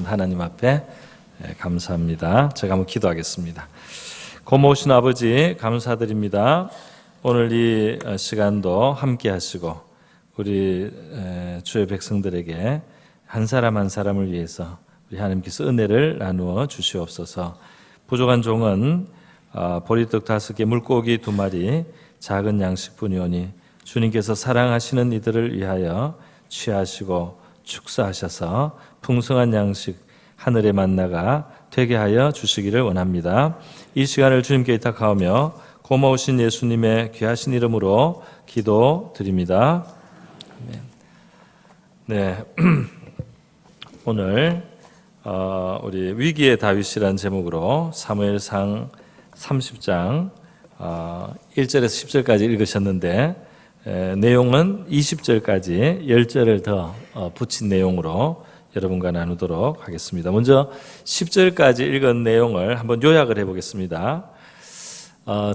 하나님 앞에 감사합니다. 제가 한번 기도하겠습니다. 고마우신 아버지 감사드립니다. 오늘 이 시간도 함께 하시고 우리 주의 백성들에게 한 사람 한 사람을 위해서 우리 하나님께서 은혜를 나누어 주시옵소서. 부족한 종은 보리떡 5개, 물고기 2마리, 작은 양식뿐이오니 주님께서 사랑하시는 이들을 위하여 취하시고 축사하셔서 풍성한 양식 하늘의 만나가 되게 하여 주시기를 원합니다. 이 시간을 주님께 의탁하오며 고마우신 예수님의 귀하신 이름으로 기도드립니다. 네, 오늘 우리 위기의 다윗이라는 제목으로 사무엘상 30장 1절에서 10절까지 읽으셨는데 내용은 20절까지 10절을 더 붙인 내용으로 여러분과 나누도록 하겠습니다. 먼저 10절까지 읽은 내용을 한번 요약을 해보겠습니다.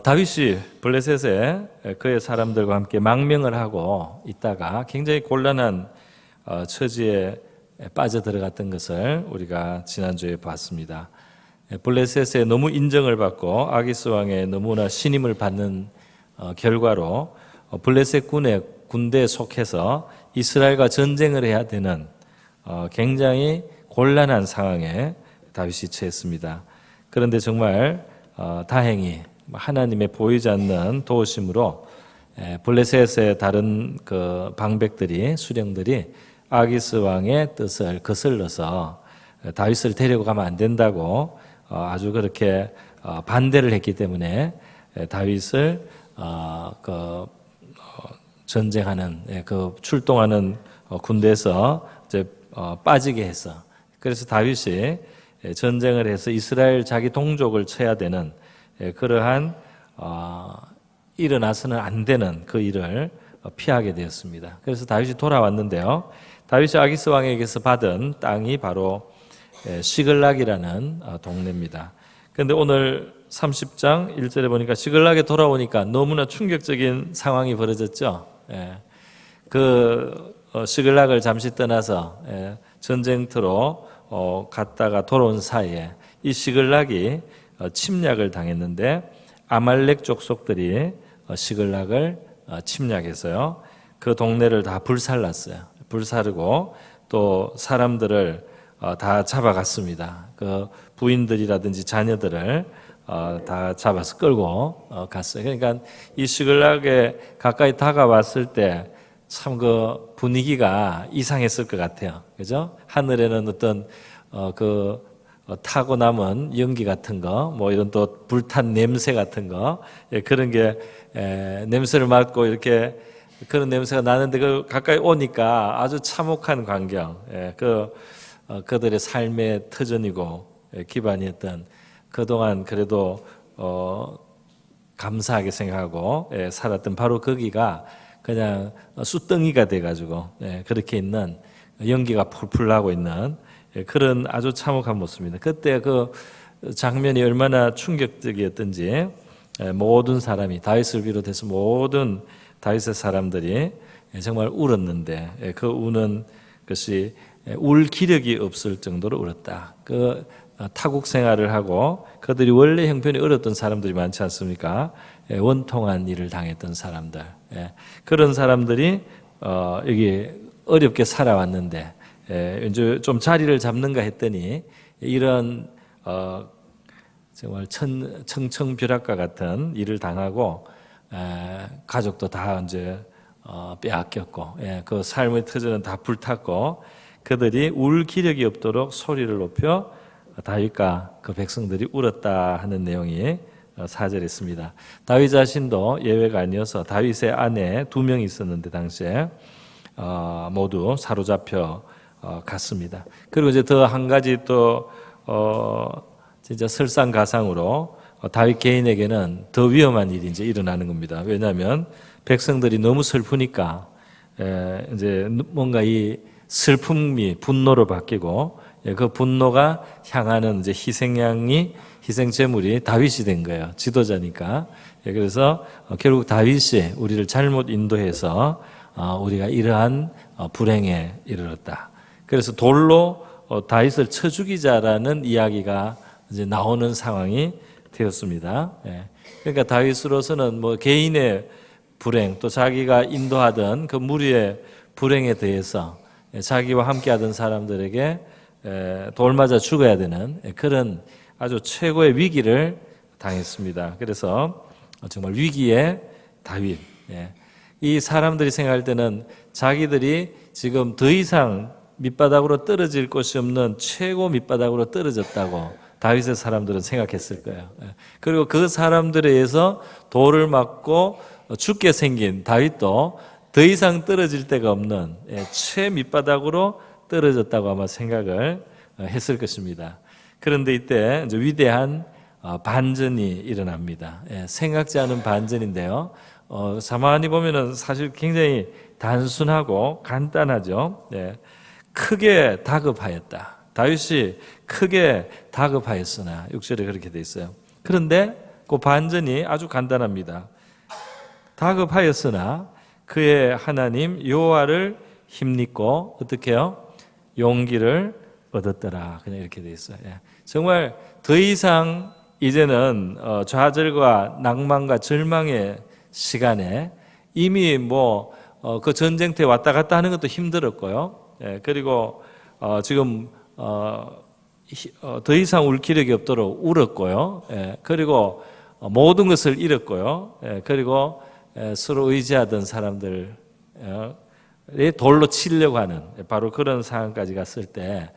다윗이 블레셋에 그의 사람들과 함께 망명을 하고 있다가 굉장히 곤란한 처지에 빠져들어갔던 것을 우리가 지난주에 봤습니다. 블레셋에 너무 인정을 받고 아기스 왕의 너무나 신임을 받는 결과로 블레셋 군의 군대에 속해서 이스라엘과 전쟁을 해야 되는 굉장히 곤란한 상황에 다윗이 처했습니다. 그런데 정말 다행히 하나님의 보이지 않는 도우심으로 블레셋의 다른 그 방백들이 수령들이 아기스 왕의 뜻을 거슬러서 다윗을 데리고 가면 안 된다고 아주 그렇게 반대를 했기 때문에 다윗을 전쟁하는 그 출동하는 군대에서 이제 빠지게 해서 그래서 다윗이 전쟁을 해서 이스라엘 자기 동족을 쳐야 되는 그러한 일어나서는 안 되는 그 일을 피하게 되었습니다. 그래서 다윗이 돌아왔는데요. 다윗이 아기스 왕에게서 받은 땅이 바로 시글락이라는 동네입니다. 그런데 오늘 30장 1절에 보니까 시글락에 돌아오니까 너무나 충격적인 상황이 벌어졌죠. 그 시글락을 잠시 떠나서 전쟁터로 갔다가 돌아온 사이에 이 시글락이 침략을 당했는데 아말렉 족속들이 시글락을 침략해서요. 그 동네를 다 불살랐어요. 불사르고 또 사람들을 다 잡아갔습니다. 그 부인들이라든지 자녀들을 다 잡아서 끌고 갔어요. 그러니까 이 시글락에 가까이 다가왔을 때 참 그 분위기가 이상했을 것 같아요. 그죠? 하늘에는 어떤 타고 남은 연기 같은 거, 뭐 이런 또 불탄 냄새 같은 거, 그런 게 냄새를 맡고 이렇게 그런 냄새가 나는데 그 가까이 오니까 아주 참혹한 광경, 그들의 삶의 터전이고 기반이었던 그동안 그래도 감사하게 생각하고 살았던 바로 거기가 그냥 숯덩이가 돼가지고 그렇게 있는 연기가 풀풀 나고 있는 그런 아주 참혹한 모습입니다. 그때 그 장면이 얼마나 충격적이었던지 모든 사람이 다윗을 비롯해서 모든 다윗의 사람들이 정말 울었는데 그 우는 것이 울 기력이 없을 정도로 울었다. 그 타국 생활을 하고 그들이 원래 형편이 어렵던 사람들이 많지 않습니까? 원통한 일을 당했던 사람들, 그런 사람들이 여기 어렵게 살아왔는데 이제 좀 자리를 잡는가 했더니 이런 정말 청청벼락과 같은 일을 당하고 가족도 다 이제 빼앗겼고 그 삶의 터전은 다 불탔고 그들이 울 기력이 없도록 소리를 높여 다윗과 그 백성들이 울었다 하는 내용이 4절에 있습니다. 다윗 자신도 예외가 아니어서 다윗의 아내 2명이 있었는데 당시에 모두 사로잡혀 갔습니다. 그리고 이제 더 한 가지 또 진짜 설상가상으로 다윗 개인에게는 더 위험한 일이 이제 일어나는 겁니다. 왜냐하면 백성들이 너무 슬프니까 이제 뭔가 이 슬픔이 분노로 바뀌고 그 분노가 향하는 이제 희생 제물이 다윗이 된 거예요. 지도자니까. 그래서 결국 다윗이 우리를 잘못 인도해서 우리가 이러한 불행에 이르렀다. 그래서 돌로 다윗을 쳐 죽이자라는 이야기가 이제 나오는 상황이 되었습니다. 예. 그러니까 다윗으로서는 뭐 개인의 불행 또 자기가 인도하던 그 무리의 불행에 대해서 자기와 함께하던 사람들에게 돌맞아 죽어야 되는 그런 아주 최고의 위기를 당했습니다. 그래서 정말 위기의 다윗. 이 사람들이 생각할 때는 자기들이 지금 더 이상 밑바닥으로 떨어질 곳이 없는 최고 밑바닥으로 떨어졌다고 다윗의 사람들은 생각했을 거예요. 그리고 그 사람들에 의해서 돌을 맞고 죽게 생긴 다윗도 더 이상 떨어질 데가 없는 최밑바닥으로 떨어졌다고 아마 생각을 했을 것입니다. 그런데 이때 이제 위대한 반전이 일어납니다. 생각지 않은 반전인데요. 가만히 보면은 사실 굉장히 단순하고 간단하죠. 크게 다급하였다. 다윗이 크게 다급하였으나 6절에 그렇게 돼 있어요. 그런데 그 반전이 아주 간단합니다. 다급하였으나 그의 하나님 여호와를 힘입고 어떻게 해요? 용기를 얻었더라. 그냥 이렇게 돼 있어요. 정말 더 이상 이제는 좌절과 낭만과 절망의 시간에 이미 뭐 그 전쟁터에 왔다 갔다 하는 것도 힘들었고요. 그리고 지금 더 이상 울 기력이 없도록 울었고요. 그리고 모든 것을 잃었고요. 그리고 서로 의지하던 사람들이 돌로 치려고 하는 바로 그런 상황까지 갔을 때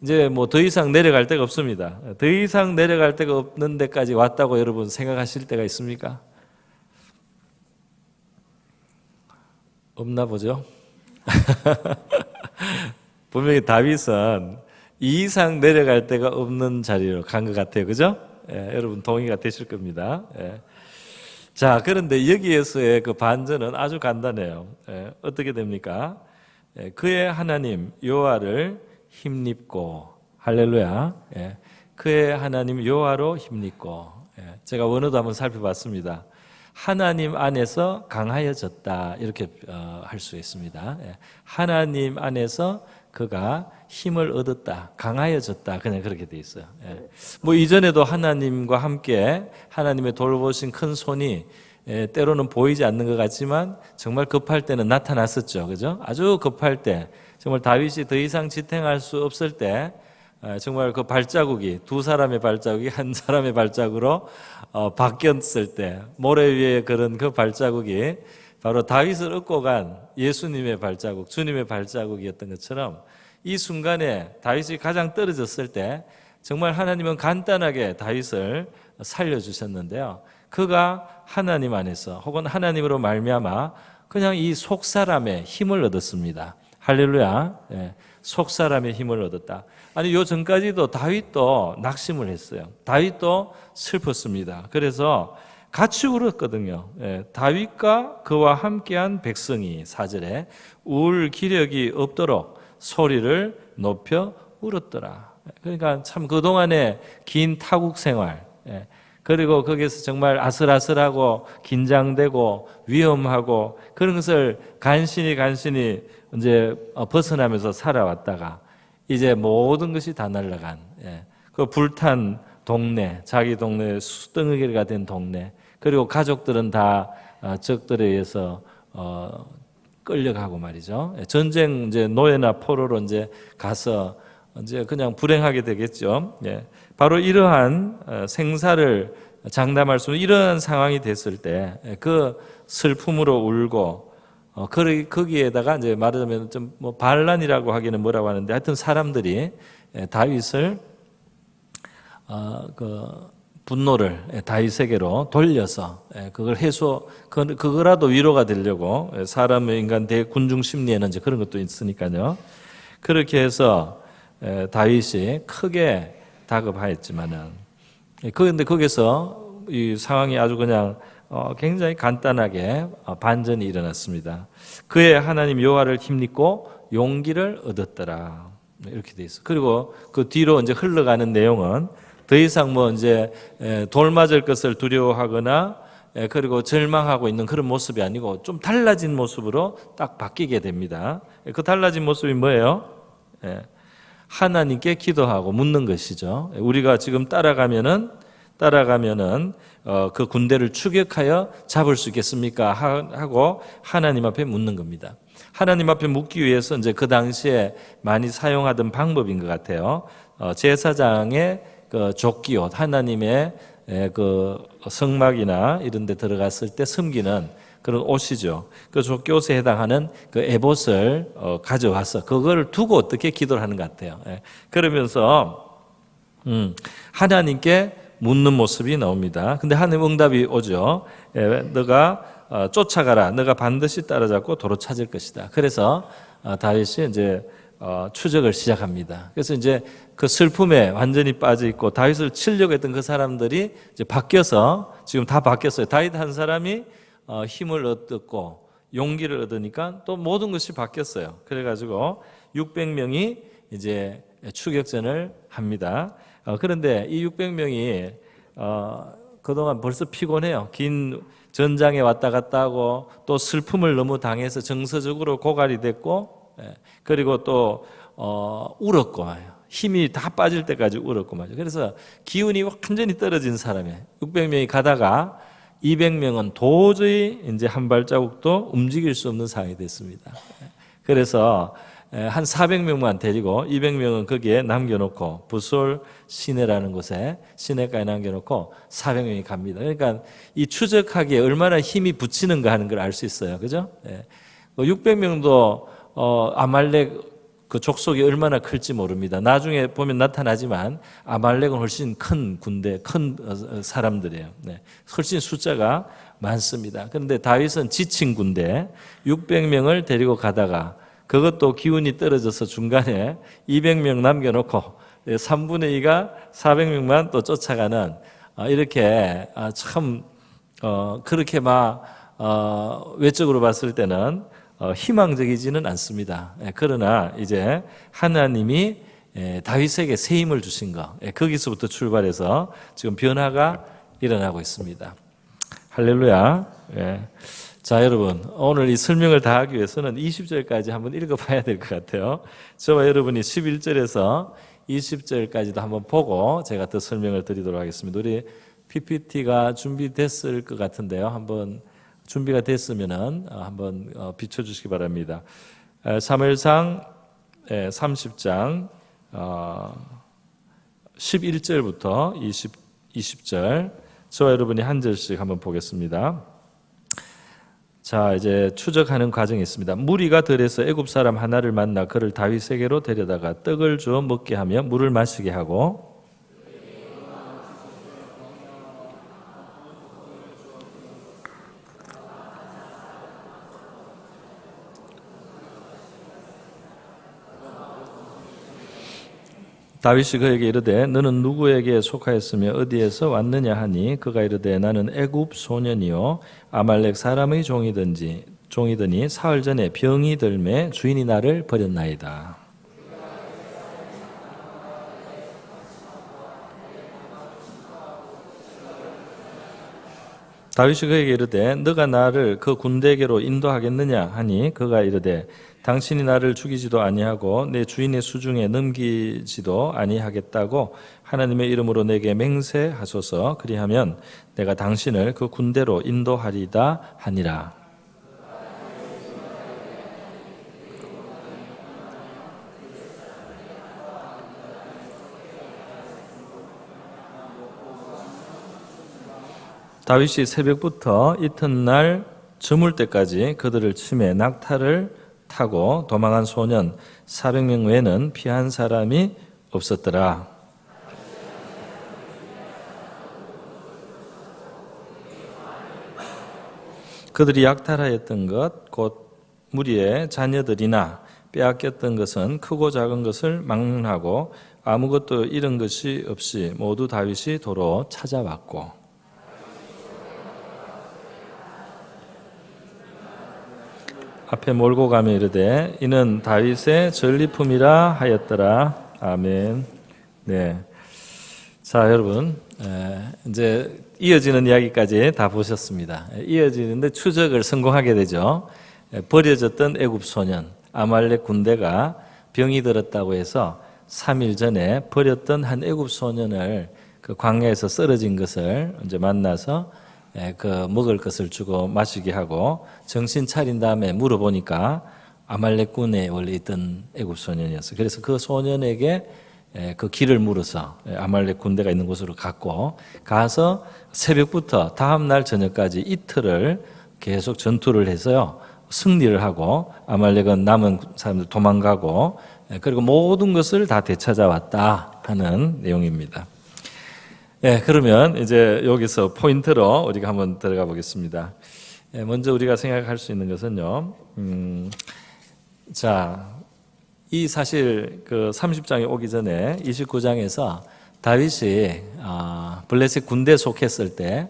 이제 뭐 더 이상 내려갈 데가 없습니다. 더 이상 내려갈 데가 없는 데까지 왔다고 여러분 생각하실 때가 있습니까? 없나 보죠? 분명히 다윗은 이 이상 내려갈 데가 없는 자리로 간 것 같아요. 그죠? 여러분 동의가 되실 겁니다. 자, 그런데 여기에서의 그 반전은 아주 간단해요. 어떻게 됩니까? 그의 하나님 여호와를 힘입고 할렐루야. 그의 하나님 여호와로 힘입고 제가 원어도 한번 살펴봤습니다. 하나님 안에서 강하여졌다 이렇게 할 수 있습니다. 하나님 안에서 그가 힘을 얻었다, 강하여졌다 그냥 그렇게 돼 있어요. 뭐 이전에도 하나님과 함께 하나님의 돌보신 큰 손이 때로는 보이지 않는 것 같지만 정말 급할 때는 나타났었죠, 그죠? 아주 급할 때 정말 다윗이 더 이상 지탱할 수 없을 때 정말 그 발자국이 두 사람의 발자국이 한 사람의 발자국으로 바뀌었을 때 모래 위에 걸은 그 발자국이 바로 다윗을 얻고 간 예수님의 발자국, 주님의 발자국이었던 것처럼 이 순간에 다윗이 가장 떨어졌을 때 정말 하나님은 간단하게 다윗을 살려주셨는데요. 그가 하나님 안에서 혹은 하나님으로 말미암아 그냥 이 속사람의 힘을 얻었습니다. 할렐루야. 속사람의 힘을 얻었다. 아니 요 전까지도 다윗도 낙심을 했어요. 다윗도 슬펐습니다. 그래서 같이 울었거든요. 다윗과 그와 함께한 백성이 4절에 울 기력이 없도록 소리를 높여 울었더라. 그러니까 참 그동안의 긴 타국 생활 그리고 거기에서 정말 아슬아슬하고 긴장되고 위험하고 그런 것을 간신히 이제 벗어나면서 살아왔다가 이제 모든 것이 다 날아간 그 불탄 동네, 자기 동네 수덩이가 된 동네, 그리고 가족들은 다 적들에 의해서 끌려가고 말이죠. 전쟁 이제 노예나 포로로 이제 가서 이제 그냥 불행하게 되겠죠. 바로 이러한 생사를 장담할 수 있는 이러한 상황이 됐을 때 그 슬픔으로 울고 거기에다가 이제 말하자면 좀 뭐 반란이라고 하기는 뭐라고 하는데 하여튼 사람들이 다윗을 그 분노를 다윗에게로 돌려서 그걸 그거라도 위로가 되려고 사람의 인간 대군중 심리에는 이제 그런 것도 있으니까요. 그렇게 해서 다윗이 크게 다급하였지만은 그런데 거기서 이 상황이 아주 그냥 굉장히 간단하게 반전이 일어났습니다. 그의 하나님 여호와를 힘입고 용기를 얻었더라 이렇게 돼 있어. 그리고 그 뒤로 이제 흘러가는 내용은 더 이상 뭐 이제 돌 맞을 것을 두려워하거나 그리고 절망하고 있는 그런 모습이 아니고 좀 달라진 모습으로 딱 바뀌게 됩니다. 그 달라진 모습이 뭐예요? 하나님께 기도하고 묻는 것이죠. 우리가 지금 따라가면은 그 군대를 추격하여 잡을 수 있겠습니까? 하고 하나님 앞에 묻는 겁니다. 하나님 앞에 묻기 위해서 이제 그 당시에 많이 사용하던 방법인 것 같아요. 제사장의 그 조끼옷, 하나님의 그 성막이나 이런 데 들어갔을 때 섬기는 그런 옷이죠. 그 조끼옷에 해당하는 그 에봇을 가져와서 그거를 두고 어떻게 기도를 하는 것 같아요. 그러면서 하나님께 묻는 모습이 나옵니다. 근데 하나님 응답이 오죠. 너가 쫓아가라. 너가 반드시 따라잡고 도로 찾을 것이다. 그래서 다윗이 이제 추적을 시작합니다. 그래서 이제 그 슬픔에 완전히 빠져 있고 다윗을 치려고 했던 그 사람들이 이제 바뀌어서 지금 다 바뀌었어요. 다윗 한 사람이 힘을 얻었고 용기를 얻으니까 또 모든 것이 바뀌었어요. 그래가지고 600명이 이제 추격전을 합니다. 그런데 이 600명이 그동안 벌써 피곤해요. 긴 전장에 왔다 갔다 하고 또 슬픔을 너무 당해서 정서적으로 고갈이 됐고, 그리고 또 울었고 힘이 다 빠질 때까지 울었고 말이죠. 그래서 기운이 완전히 떨어진 사람이에요. 600명이 가다가 200명은 도저히 이제 한 발자국도 움직일 수 없는 상황이 됐습니다. 그래서 한 400명만 데리고 200명은 거기에 남겨놓고 부솔 시내라는 곳에 시내가에 남겨놓고 400명이 갑니다. 그러니까 이 추적하기에 얼마나 힘이 붙이는가 하는 걸 알 수 있어요. 그죠? 600명도 아말렉 그 족속이 얼마나 클지 모릅니다. 나중에 보면 나타나지만 아말렉은 훨씬 큰 군대, 큰 사람들이에요. 훨씬 숫자가 많습니다. 그런데 다윗은 지친 군대 600명을 데리고 가다가 그것도 기운이 떨어져서 중간에 200명 남겨놓고 3분의 2가 400명만 또 쫓아가는 이렇게 참 그렇게 막 외적으로 봤을 때는 희망적이지는 않습니다. 그러나 이제 하나님이 다윗에게 새 힘을 주신 거, 거기서부터 출발해서 지금 변화가 일어나고 있습니다. 할렐루야. 자, 여러분, 오늘 이 설명을 다 하기 위해서는 20절까지 한번 읽어봐야 될 것 같아요. 저와 여러분이 11절에서 20절까지도 한번 보고 제가 더 설명을 드리도록 하겠습니다. 우리 PPT가 준비됐을 것 같은데요. 한번 준비가 됐으면은 한번 비춰주시기 바랍니다. 사무엘상 30장 11절부터 20절 저와 여러분이 한 절씩 한번 보겠습니다. 자, 이제 추적하는 과정이 있습니다. 무리가 들에서 애굽 사람 하나를 만나 그를 다윗에게로 데려다가 떡을 주어 먹게 하며 물을 마시게 하고 다윗이 그에게 이르되 너는 누구에게 속하였으며 어디에서 왔느냐 하니 그가 이르되 나는 애굽 소년이요 아말렉 사람의 종이더니 사흘 전에 병이 들매 주인이 나를 버렸나이다. 다윗이 그에게 이르되 너가 나를 그 군대에게로 인도하겠느냐 하니 그가 이르되 당신이 나를 죽이지도 아니하고 내 주인의 수중에 넘기지도 아니하겠다고 하나님의 이름으로 내게 맹세하소서. 그리하면 내가 당신을 그 군대로 인도하리다 하니라. 다윗이 새벽부터 이튿날 저물 때까지 그들을 치매 낙타를 타고 도망한 소년 400명 외에는 피한 사람이 없었더라. 그들이 약탈하였던 것 곧 무리의 자녀들이나 빼앗겼던 것은 크고 작은 것을 막론하고 아무것도 잃은 것이 없이 모두 다윗이 도로 찾아왔고 앞에 몰고 가며 이르되 이는 다윗의 전리품이라 하였더라. 아멘. 네. 자, 여러분, 이제 이어지는 이야기까지 다 보셨습니다. 이어지는데 추적을 성공하게 되죠. 버려졌던 애굽 소년 아말렉 군대가 병이 들었다고 해서 3일 전에 버렸던 한 애굽 소년을 그 광야에서 쓰러진 것을 이제 만나서 그 먹을 것을 주고 마시게 하고 정신 차린 다음에 물어보니까 아말렉군에 원래 있던 애굽 소년이었어요. 그래서 그 소년에게 그 길을 물어서 아말렉 군대가 있는 곳으로 갔고 가서 새벽부터 다음 날 저녁까지 이틀을 계속 전투를 해서요 승리를 하고 아말렉은 남은 사람들 도망가고 그리고 모든 것을 다 되찾아왔다 하는 내용입니다. 그러면 이제 여기서 포인트로 우리가 한번 들어가 보겠습니다. 먼저 우리가 생각할 수 있는 것은요. 이 사실 그 30장에 오기 전에 29장에서 다윗이 블레셋 군대에 속했을 때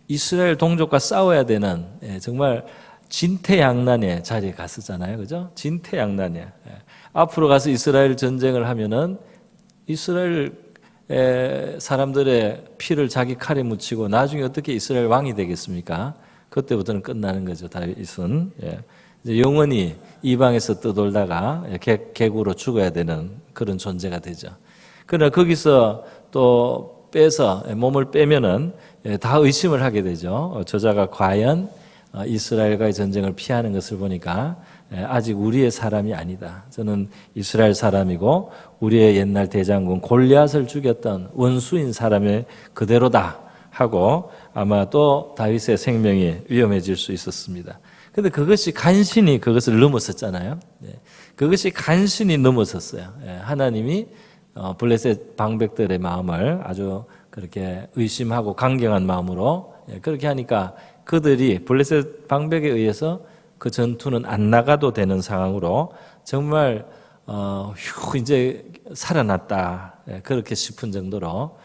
이스라엘 동족과 싸워야 되는 정말 진퇴양난의 자리에 갔었잖아요, 그죠? 진퇴양난이야. 앞으로 가서 이스라엘 전쟁을 하면은 이스라엘 사람들의 피를 자기 칼에 묻히고 나중에 어떻게 이스라엘 왕이 되겠습니까? 그때부터는 끝나는 거죠. 다윗은 이제 영원히 이방에서 떠돌다가 객으로 죽어야 되는 그런 존재가 되죠. 그러나 거기서 또 빼서 몸을 빼면은 다 의심을 하게 되죠. 저자가 과연 이스라엘과의 전쟁을 피하는 것을 보니까 아직 우리의 사람이 아니다. 저는 이스라엘 사람이고 우리의 옛날 대장군 골리앗을 죽였던 원수인 사람의 그대로다 하고 아마 또 다윗의 생명이 위험해질 수 있었습니다. 근데 그것이 간신히 그것을 넘어섰잖아요. 그것이 간신히 넘어섰어요. 하나님이 블레셋 방백들의 마음을 아주 그렇게 의심하고 강경한 마음으로 그렇게 하니까 그들이 블레셋 방백에 의해서 그 전투는 안 나가도 되는 상황으로 정말 이제 살아났다 그렇게 싶은 정도로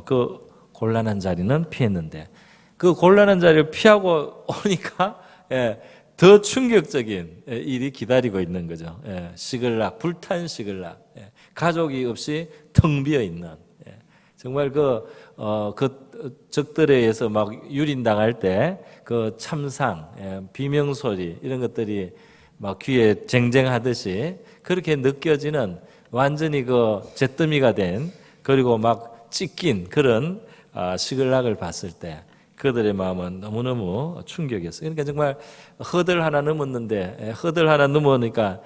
그 곤란한 자리는 피했는데 그 곤란한 자리를 피하고 오니까 더 충격적인 일이 기다리고 있는 거죠. 시글락, 불탄 시글락, 가족이 없이 텅 비어 있는 정말 그 적들에 의해서 막 유린당할 때 그 참상, 비명소리 이런 것들이 막 귀에 쟁쟁하듯이 그렇게 느껴지는 완전히 그 잿더미가 된 그리고 막 찢긴 그런 시글락을 봤을 때 그들의 마음은 너무너무 충격이었어요. 그러니까 정말 허들 하나 넘었는데 허들 하나 넘으니까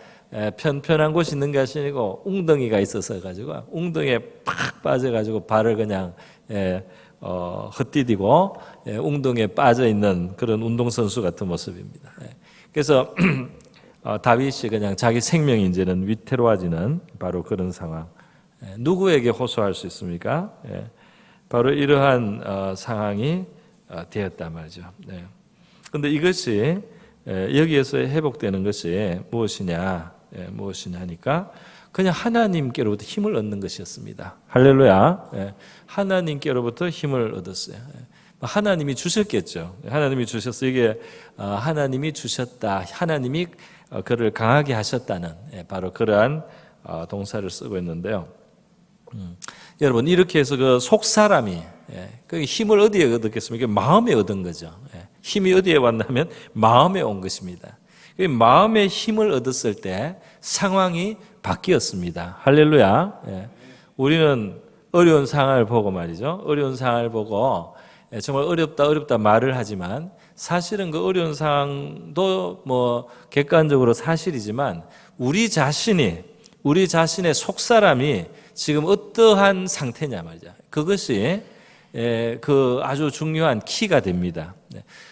편편한 곳이 있는 것이 아니고 웅덩이가 있어서 가지고 웅덩이에 팍 빠져가지고 발을 그냥 헛디디고 웅덩이에 빠져 있는 그런 운동선수 같은 모습입니다. 그래서 다윗이 그냥 자기 생명이 이제는 위태로워지는 바로 그런 상황. 누구에게 호소할 수 있습니까? 바로 이러한 상황이 되었단 말이죠. 그런데 이것이 여기에서 회복되는 것이 무엇이냐 하니까 그냥 하나님께로부터 힘을 얻는 것이었습니다. 할렐루야. 하나님께로부터 힘을 얻었어요. 하나님이 주셨겠죠. 하나님이 주셔서 이게 하나님이 주셨다. 하나님이 그를 강하게 하셨다는 바로 그러한 동사를 쓰고 있는데요. 여러분 이렇게 해서 그 속사람이 그 힘을 어디에 얻었겠습니까? 마음에 얻은 거죠. 힘이 어디에 왔냐면 마음에 온 것입니다. 마음의 힘을 얻었을 때 상황이 바뀌었습니다. 할렐루야. 우리는 어려운 상황을 보고 말이죠. 어려운 상황을 보고 정말 어렵다 말을 하지만 사실은 그 어려운 상황도 뭐 객관적으로 사실이지만 우리 자신의 속사람이 지금 어떠한 상태냐 말이죠. 그것이 그 아주 중요한 키가 됩니다.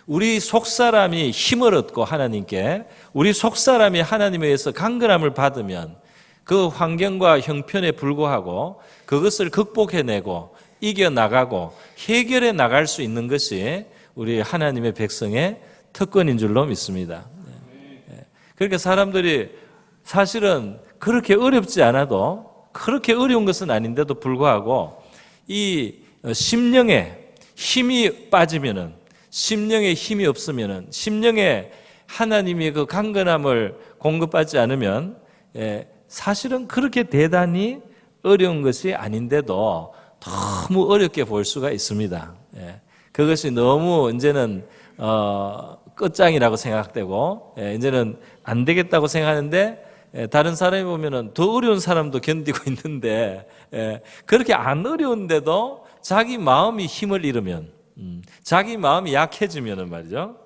우리 속사람이 힘을 얻고 하나님께 우리 속사람이 하나님에 의해서 강건함을 받으면 그 환경과 형편에 불구하고 그것을 극복해내고 이겨나가고 해결해 나갈 수 있는 것이 우리 하나님의 백성의 특권인 줄로 믿습니다. 그러니까 사람들이 사실은 그렇게 어렵지 않아도 그렇게 어려운 것은 아닌데도 불구하고 이 심령에 힘이 빠지면은 심령에 힘이 없으면은 심령에 하나님의 그 강건함을 공급받지 않으면 사실은 그렇게 대단히 어려운 것이 아닌데도 너무 어렵게 볼 수가 있습니다. 그것이 너무 이제는 끝장이라고 생각되고 이제는 안 되겠다고 생각하는데 다른 사람이 보면은 더 어려운 사람도 견디고 있는데 그렇게 안 어려운데도 자기 마음이 힘을 잃으면 자기 마음이 약해지면은 말이죠.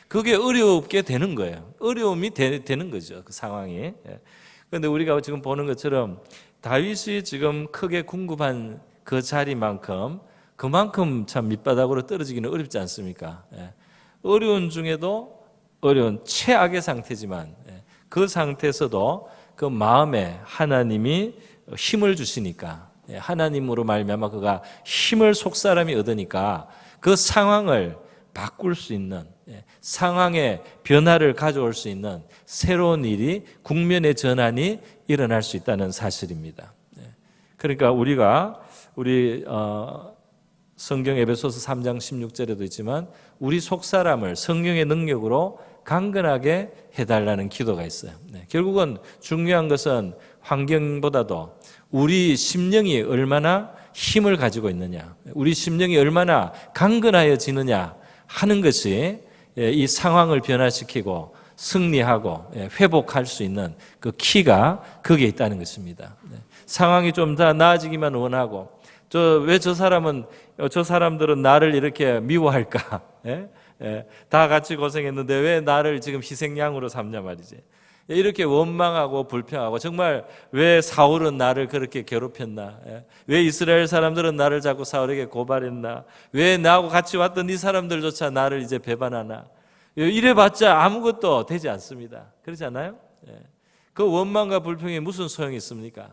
그게 어렵게 되는 거예요. 어려움이 되는 거죠. 그 상황이. 그런데 우리가 지금 보는 것처럼 다윗이 지금 크게 궁급한 그 자리만큼 그만큼 참 밑바닥으로 떨어지기는 어렵지 않습니까? 어려운 중에도 어려운 최악의 상태지만 그 상태에서도 그 마음에 하나님이 힘을 주시니까 하나님으로 말미암아 그가 힘을 속사람이 얻으니까 그 상황을 바꿀 수 있는 상황의 변화를 가져올 수 있는 새로운 일이 국면의 전환이 일어날 수 있다는 사실입니다. 그러니까 우리 성경 에베소서 3장 16절에도 있지만 우리 속사람을 성령의 능력으로 강건하게 해달라는 기도가 있어요. 결국은 중요한 것은 환경보다도 우리 심령이 얼마나 힘을 가지고 있느냐, 우리 심령이 얼마나 강건하여지느냐 하는 것이 이 상황을 변화시키고 승리하고 회복할 수 있는 그 키가 거기에 있다는 것입니다. 상황이 좀 더 나아지기만 원하고 왜 저 사람들은 나를 이렇게 미워할까? 다 같이 고생했는데 왜 나를 지금 희생양으로 삼냐 말이지. 이렇게 원망하고 불평하고 정말 왜 사울은 나를 그렇게 괴롭혔나? 왜 이스라엘 사람들은 나를 자꾸 사울에게 고발했나? 왜 나하고 같이 왔던 이 사람들조차 나를 이제 배반하나? 이래봤자 아무것도 되지 않습니다. 그렇지 않아요? 그 원망과 불평이 무슨 소용이 있습니까?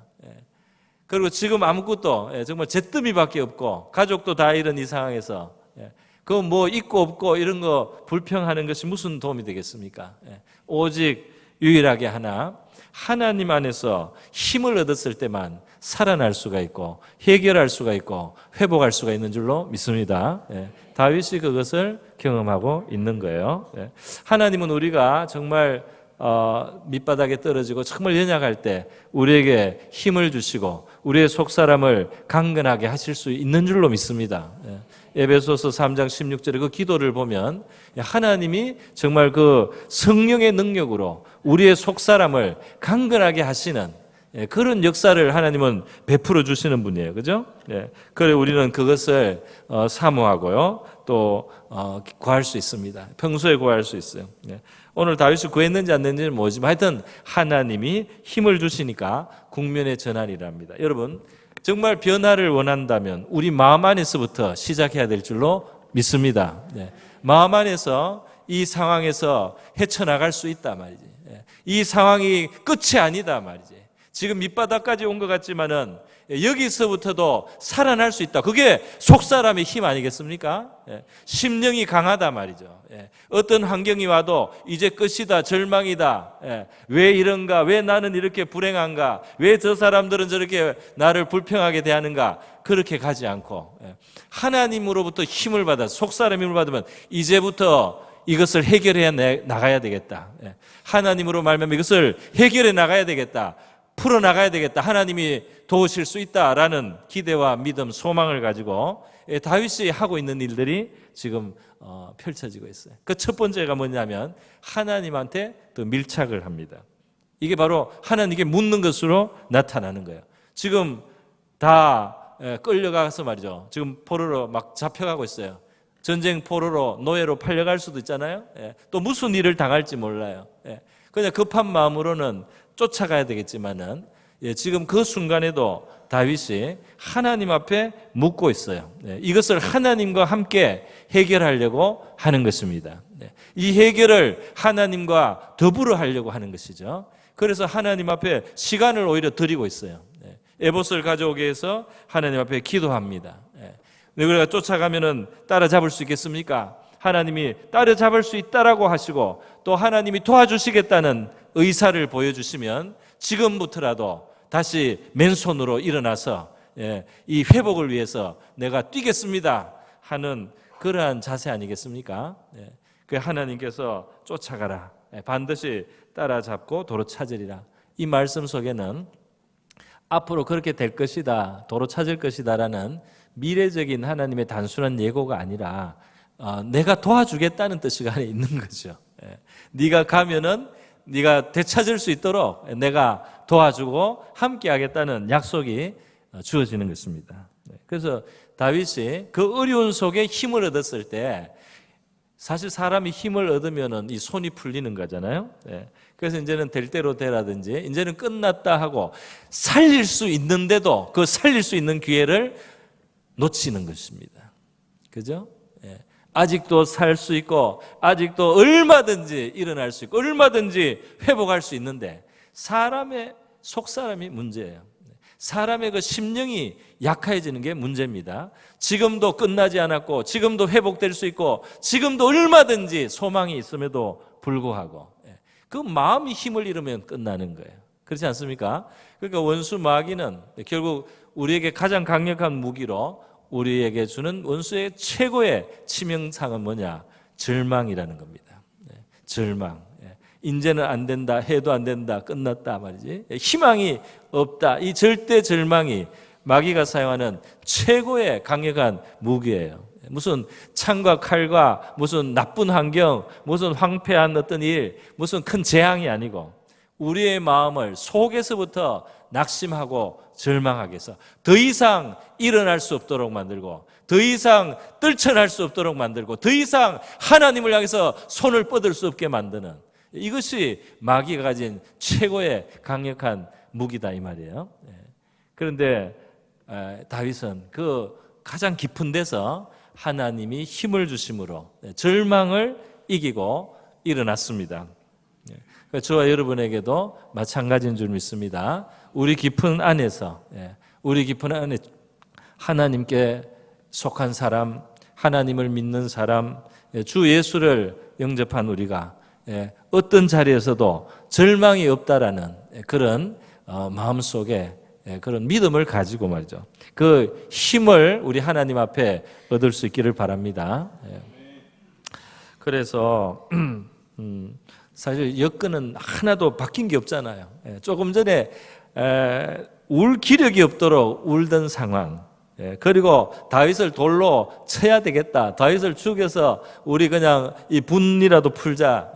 그리고 지금 아무것도 정말 잿더미밖에 없고 가족도 다 이런 이 상황에서 그 뭐 있고 없고 이런 거 불평하는 것이 무슨 도움이 되겠습니까? 오직 유일하게 하나님 안에서 힘을 얻었을 때만 살아날 수가 있고 해결할 수가 있고 회복할 수가 있는 줄로 믿습니다. 다윗이 그것을 경험하고 있는 거예요. 하나님은 우리가 정말 밑바닥에 떨어지고 정말 연약할 때 우리에게 힘을 주시고 우리의 속사람을 강건하게 하실 수 있는 줄로 믿습니다. 에베소서 3장 16절에 그 기도를 보면 하나님이 정말 그 성령의 능력으로 우리의 속사람을 강건하게 하시는 그런 역사를 하나님은 베풀어 주시는 분이에요. 그죠? 그래 우리는 그것을 사모하고요. 또 구할 수 있습니다. 평소에 구할 수 있어요. 오늘 다윗이 구했는지 안 했는지는 모르지만 하여튼 하나님이 힘을 주시니까 국면의 전환이랍니다. 여러분 정말 변화를 원한다면 우리 마음 안에서부터 시작해야 될 줄로 믿습니다. 마음 안에서 이 상황에서 헤쳐나갈 수 있다 말이지. 이 상황이 끝이 아니다 말이지. 지금 밑바닥까지 온 것 같지만은 여기서부터도 살아날 수 있다. 그게 속사람의 힘 아니겠습니까? 심령이 강하다 말이죠. 어떤 환경이 와도 이제 끝이다, 절망이다. 왜 이런가? 왜 나는 이렇게 불행한가? 왜 저 사람들은 저렇게 나를 불평하게 대하는가? 그렇게 가지 않고 하나님으로부터 힘을 받아 속사람의 힘을 받으면 이제부터 이것을 해결해 나가야 되겠다. 하나님으로 말하면 이것을 해결해 나가야 되겠다. 풀어나가야 되겠다. 하나님이 도우실 수 있다라는 기대와 믿음, 소망을 가지고 다윗이 하고 있는 일들이 지금 펼쳐지고 있어요. 그 첫 번째가 뭐냐면 하나님한테 더 밀착을 합니다. 이게 바로 하나님께 묻는 것으로 나타나는 거예요. 지금 다 끌려가서 말이죠. 지금 포로로 막 잡혀가고 있어요. 전쟁 포로로 노예로 팔려갈 수도 있잖아요. 또 무슨 일을 당할지 몰라요. 그냥 급한 마음으로는 쫓아가야 되겠지만은 지금 그 순간에도 다윗이 하나님 앞에 묻고 있어요. 이것을 하나님과 함께 해결하려고 하는 것입니다. 이 해결을 하나님과 더불어 하려고 하는 것이죠. 그래서 하나님 앞에 시간을 오히려 드리고 있어요. 에봇을 가져오게 해서 하나님 앞에 기도합니다. 우리가 쫓아가면은 따라잡을 수 있겠습니까? 하나님이 따라잡을 수 있다라고 하시고 또 하나님이 도와주시겠다는 의사를 보여주시면 지금부터라도 다시 맨손으로 일어나서 이 회복을 위해서 내가 뛰겠습니다 하는 그러한 자세 아니겠습니까? 그 하나님께서 쫓아가라, 반드시 따라잡고 도로 찾으리라. 이 말씀 속에는 앞으로 그렇게 될 것이다, 도로 찾을 것이다라는 미래적인 하나님의 단순한 예고가 아니라 내가 도와주겠다는 뜻이 안에 있는 거죠. 네가 가면은 네가 되찾을 수 있도록 내가 도와주고 함께 하겠다는 약속이 주어지는 것입니다. 그래서 다윗이 그 어려운 속에 힘을 얻었을 때, 사실 사람이 힘을 얻으면은 이 손이 풀리는 거잖아요. 그래서 이제는 될 대로 되라든지 이제는 끝났다 하고 살릴 수 있는데도 그 살릴 수 있는 기회를 놓치는 것입니다. 그죠? 아직도 살 수 있고 아직도 얼마든지 일어날 수 있고 얼마든지 회복할 수 있는데, 사람의 속사람이 문제예요. 사람의 그 심령이 약해지는 게 문제입니다. 지금도 끝나지 않았고 지금도 회복될 수 있고 지금도 얼마든지 소망이 있음에도 불구하고 그 마음이 힘을 잃으면 끝나는 거예요. 그렇지 않습니까? 그러니까 원수 마귀는 결국 우리에게 가장 강력한 무기로 우리에게 주는 원수의 최고의 치명상은 뭐냐? 절망이라는 겁니다. 절망. 이제는 안 된다, 해도 안 된다, 끝났다 말이지. 희망이 없다. 이 절대 절망이 마귀가 사용하는 최고의 강력한 무기예요. 무슨 창과 칼과 무슨 나쁜 환경, 무슨 황폐한 어떤 일, 무슨 큰 재앙이 아니고 우리의 마음을 속에서부터 낙심하고 절망하게 해서 더 이상 일어날 수 없도록 만들고, 더 이상 떨쳐날 수 없도록 만들고, 더 이상 하나님을 향해서 손을 뻗을 수 없게 만드는, 이것이 마귀가 가진 최고의 강력한 무기다 이 말이에요. 그런데 다윗은 그 가장 깊은 데서 하나님이 힘을 주심으로 절망을 이기고 일어났습니다. 저와 여러분에게도 마찬가지인 줄 믿습니다. 우리 깊은 안에서, 우리 깊은 안에 하나님께 속한 사람, 하나님을 믿는 사람, 주 예수를 영접한 우리가 어떤 자리에서도 절망이 없다라는 그런 마음속에 그런 믿음을 가지고 말이죠, 그 힘을 우리 하나님 앞에 얻을 수 있기를 바랍니다. 그래서 사실 여건은 하나도 바뀐 게 없잖아요. 조금 전에 울 기력이 없도록 울던 상황, 그리고 다윗을 돌로 쳐야 되겠다, 다윗을 죽여서 우리 그냥 이 분이라도 풀자,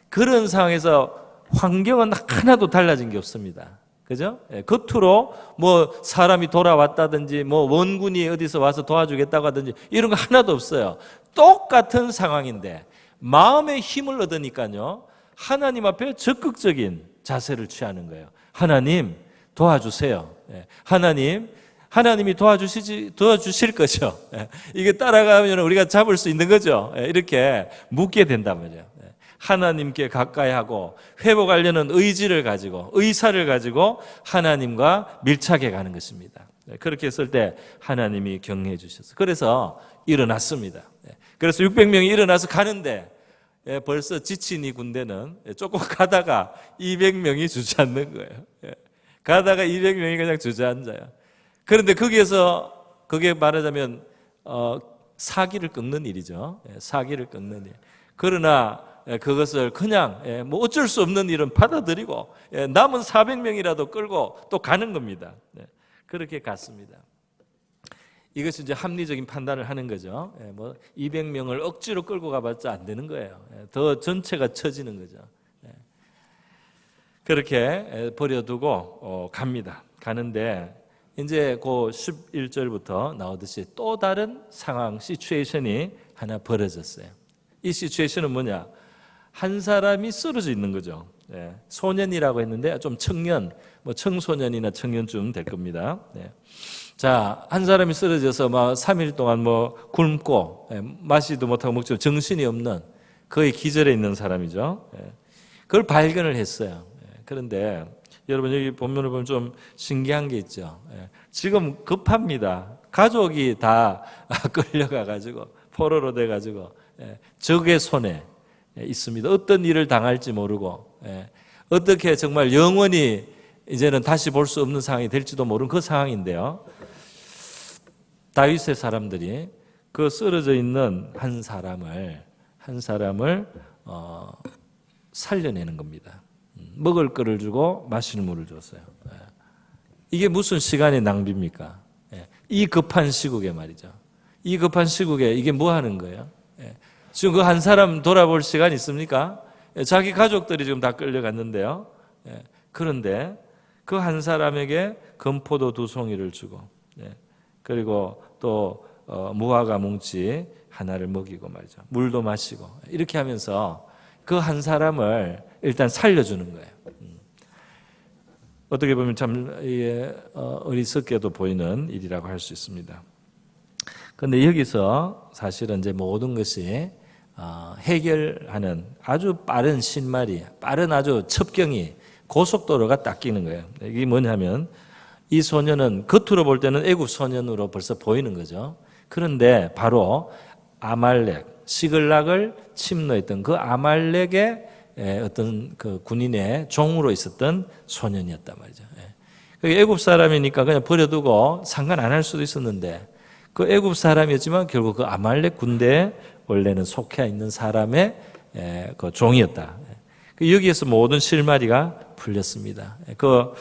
그런 상황에서 환경은 하나도 달라진 게 없습니다. 그죠? 겉으로 뭐 사람이 돌아왔다든지 뭐 원군이 어디서 와서 도와주겠다고 하든지 이런 거 하나도 없어요. 똑같은 상황인데 마음의 힘을 얻으니까요, 하나님 앞에 적극적인 자세를 취하는 거예요. 하나님 도와주세요. 하나님이 도와주실 거죠. 이게 따라가면 우리가 잡을 수 있는 거죠. 이렇게 묻게 된단 말이에요. 하나님께 가까이 하고 회복하려는 의지를 가지고, 의사를 가지고 하나님과 밀착해 가는 것입니다. 그렇게 했을 때 하나님이 격려해 주셨어요. 그래서 일어났습니다. 그래서 600명이 일어나서 가는데 벌써 지친 이 군대는 조금 가다가 200명이 주저앉는 거예요. 가다가 200명이 그냥 주저앉아요. 그런데 거기에서 그게 말하자면 사기를 꺾는 일이죠. 사기를 꺾는 일. 그러나 그것을 그냥 뭐 어쩔 수 없는 일은 받아들이고 남은 400명이라도 끌고 또 가는 겁니다. 그렇게 갔습니다. 이것이 이제 합리적인 판단을 하는 거죠. 뭐 200명을 억지로 끌고 가봤자 안 되는 거예요. 더 전체가 처지는 거죠. 그렇게 버려두고 갑니다. 가는데 이제 그 11절부터 나오듯이 또 다른 상황, 시츄에이션이 하나 벌어졌어요. 이 시츄에이션은 뭐냐? 한 사람이 쓰러져 있는 거죠. 소년이라고 했는데 좀 청년, 뭐 청소년이나 청년쯤 될 겁니다. 자, 한 사람이 쓰러져서 막 3일 동안 뭐 굶고 마시도 못하고 먹지도 정신이 없는 거의 기절해 있는 사람이죠. 그걸 발견을 했어요. 그런데 여러분 여기 본문을 보면 좀 신기한 게 있죠. 지금 급합니다. 가족이 다 끌려가가지고 포로로 돼가지고 적의 손에 있습니다. 어떤 일을 당할지 모르고 어떻게 정말 영원히 이제는 다시 볼 수 없는 상황이 될지도 모르는 그 상황인데요. 다윗의 사람들이 그 쓰러져 있는 한 사람을 살려내는 겁니다. 먹을 거를 주고 마실 물을 줬어요. 이게 무슨 시간의 낭비입니까? 이 급한 시국에 말이죠. 이 급한 시국에 이게 뭐 하는 거예요? 지금 그 한 사람 돌아볼 시간 있습니까? 자기 가족들이 지금 다 끌려갔는데요. 그런데 그 한 사람에게 금포도 2송이를 주고, 그리고 또 무화과 뭉치 하나를 먹이고 말이죠. 물도 마시고 이렇게 하면서 그 한 사람을 일단 살려주는 거예요. 어떻게 보면 참 어리석게도 보이는 일이라고 할 수 있습니다. 그런데 여기서 사실은 이제 모든 것이 해결하는 아주 빠른 신말이, 빠른 아주 첩경이, 고속도로가 딱 끼는 거예요. 이게 뭐냐면 이 소년은 겉으로 볼 때는 애굽 소년으로 벌써 보이는 거죠. 그런데 바로 아말렉, 시글락을 침노했던 그 아말렉의 어떤 그 군인의 종으로 있었던 소년이었단 말이죠. 애굽 사람이니까 그냥 버려두고 상관 안 할 수도 있었는데 그 애굽 사람이었지만 결국 그 아말렉 군대에 원래는 속해 있는 사람의 그 종이었다. 여기에서 모든 실마리가 풀렸습니다. 그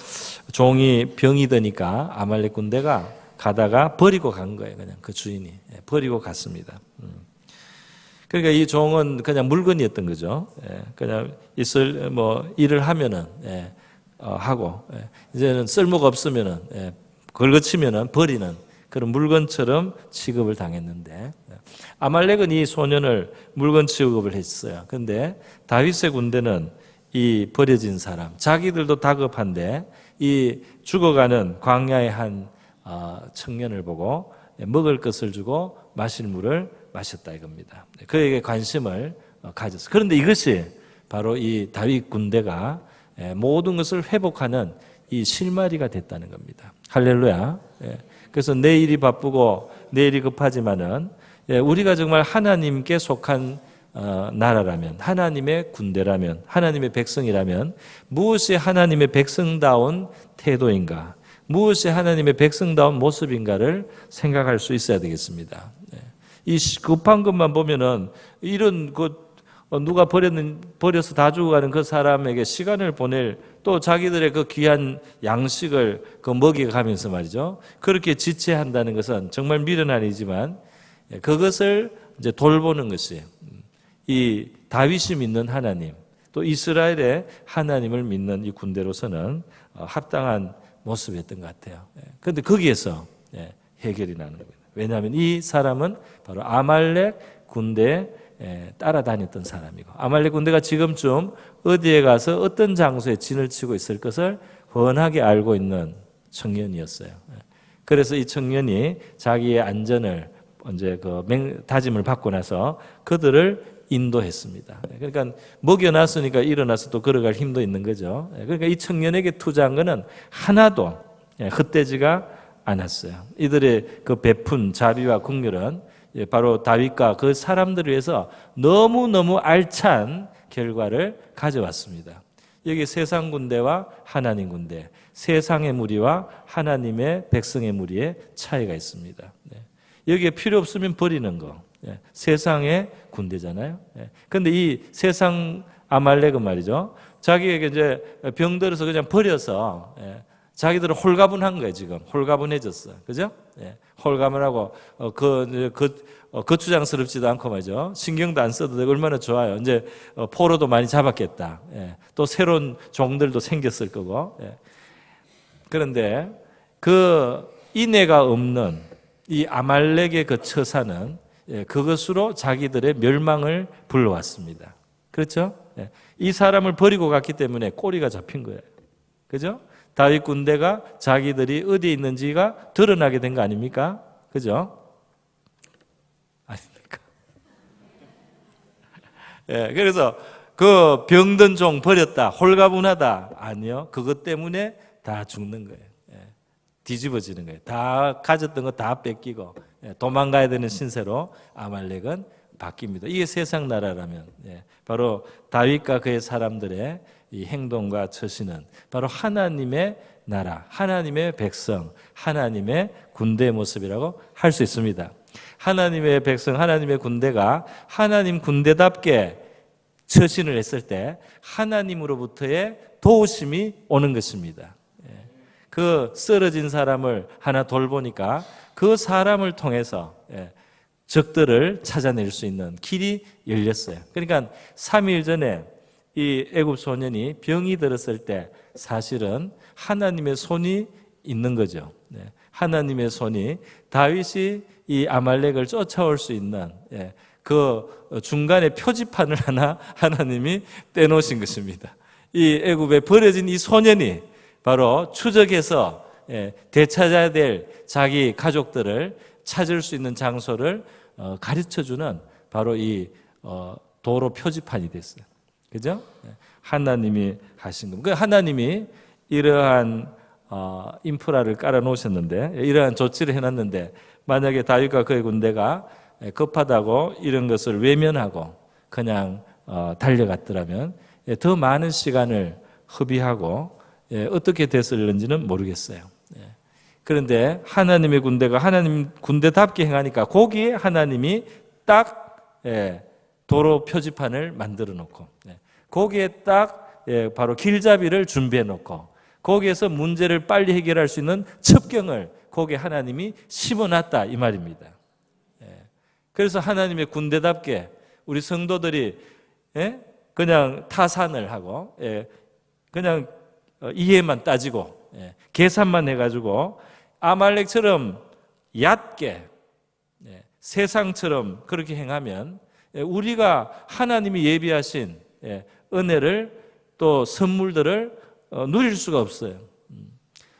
종이 병이 드니까 아말렉 군대가 가다가 버리고 간 거예요. 그냥 그 주인이 버리고 갔습니다. 그러니까 이 종은 그냥 물건이었던 거죠. 그냥 일을 하면은 하고 이제는 쓸모가 없으면은 걸거치면은 버리는 그런 물건처럼 취급을 당했는데 아말렉은 이 소년을 물건 취급을 했어요. 그런데 다윗의 군대는 이 버려진 사람, 자기들도 다급한데 이 죽어가는 광야의 한 청년을 보고 먹을 것을 주고 마실 물을 마셨다 이겁니다. 그에게 관심을 가졌어요. 그런데 이것이 바로 이 다윗 군대가 모든 것을 회복하는 이 실마리가 됐다는 겁니다. 할렐루야. 그래서 내일이 바쁘고 내일이 급하지만은 우리가 정말 하나님께 속한 나라라면, 하나님의 군대라면, 하나님의 백성이라면 무엇이 하나님의 백성다운 태도인가, 무엇이 하나님의 백성다운 모습인가를 생각할 수 있어야 되겠습니다. 이 급한 것만 보면은 이런 누가 버려서 다 죽어가는 그 사람에게 시간을 보낼, 또 자기들의 그 귀한 양식을 먹여가면서 말이죠. 그렇게 지체한다는 것은 정말 미련한 일이지만 그것을 이제 돌보는 것이 이 다윗이 믿는 하나님, 또 이스라엘의 하나님을 믿는 이 군대로서는 합당한 모습이었던 것 같아요. 그런데 거기에서 해결이 나는 겁니다. 왜냐하면 이 사람은 바로 아말렉 군대에 따라다녔던 사람이고, 아말렉 군대가 지금쯤 어디에 가서 어떤 장소에 진을 치고 있을 것을 훤하게 알고 있는 청년이었어요. 그래서 이 청년이 자기의 안전을 이제 다짐을 받고 나서 그들을 인도했습니다. 그러니까 먹여놨으니까 일어나서 또 걸어갈 힘도 있는 거죠. 그러니까 이 청년에게 투자한 것은 하나도 헛되지가 않았어요. 이들의 그 베푼 자비와 긍휼은 바로 다윗과 그 사람들을 위해서 너무너무 알찬 결과를 가져왔습니다. 여기 세상 군대와 하나님 군대, 세상의 무리와 하나님의 백성의 무리의 차이가 있습니다. 여기에 필요 없으면 버리는 거, 세상의 군대잖아요. 그런데 이 세상 아말렉은 말이죠, 자기에게 이제 병들어서 그냥 버려서 자기들은 홀가분한 거예요. 지금 홀가분해졌어, 그죠? 홀가분하고 거추장스럽지도 않고 말이죠. 신경도 안 써도 되고 얼마나 좋아요. 이제 포로도 많이 잡았겠다. 또 새로운 종들도 생겼을 거고. 그런데 그 인애가 없는 이 아말렉의 그 처사는 그것으로 자기들의 멸망을 불러왔습니다. 그렇죠? 이 사람을 버리고 갔기 때문에 꼬리가 잡힌 거예요. 그죠? 다윗 군대가 자기들이 어디에 있는지가 드러나게 된 거 아닙니까? 그죠? 아닙니까? 그래서 그 병든 종 버렸다, 홀가분하다, 아니요. 그것 때문에 다 죽는 거예요. 뒤집어지는 거예요. 다 가졌던 거 다 뺏기고 도망가야 되는 신세로 아말렉은 바뀝니다. 이게 세상 나라라면 바로 다윗과 그의 사람들의 이 행동과 처신은 바로 하나님의 나라, 하나님의 백성, 하나님의 군대의 모습이라고 할 수 있습니다. 하나님의 백성, 하나님의 군대가 하나님 군대답게 처신을 했을 때 하나님으로부터의 도우심이 오는 것입니다. 그 쓰러진 사람을 하나 돌보니까 그 사람을 통해서 적들을 찾아낼 수 있는 길이 열렸어요. 그러니까 3일 전에 이 애굽 소년이 병이 들었을 때 사실은 하나님의 손이 있는 거죠. 하나님의 손이 다윗이 이 아말렉을 쫓아올 수 있는 그 중간에 표지판을 하나 하나님이 떼놓으신 것입니다. 이 애굽에 버려진 이 소년이 바로 추적해서 되찾아야 될 자기 가족들을 찾을 수 있는 장소를 가르쳐주는 바로 이 도로 표지판이 됐어요. 그죠? 하나님이 하신 겁니다. 하나님이 이러한 인프라를 깔아 놓으셨는데, 이러한 조치를 해놨는데, 만약에 다윗과 그의 군대가 급하다고 이런 것을 외면하고 그냥 달려갔더라면 더 많은 시간을 허비하고 어떻게 됐을는지는 모르겠어요. 그런데 하나님의 군대가 하나님 군대답게 행하니까 거기에 하나님이 딱 도로 표지판을 만들어 놓고 거기에 딱 바로 길잡이를 준비해 놓고 거기에서 문제를 빨리 해결할 수 있는 첩경을 거기에 하나님이 심어놨다 이 말입니다. 그래서 하나님의 군대답게 우리 성도들이 그냥 타산을 하고 그냥 이해만 따지고 계산만 해가지고 아말렉처럼 얕게 세상처럼 그렇게 행하면 우리가 하나님이 예비하신 은혜를 또 선물들을 누릴 수가 없어요.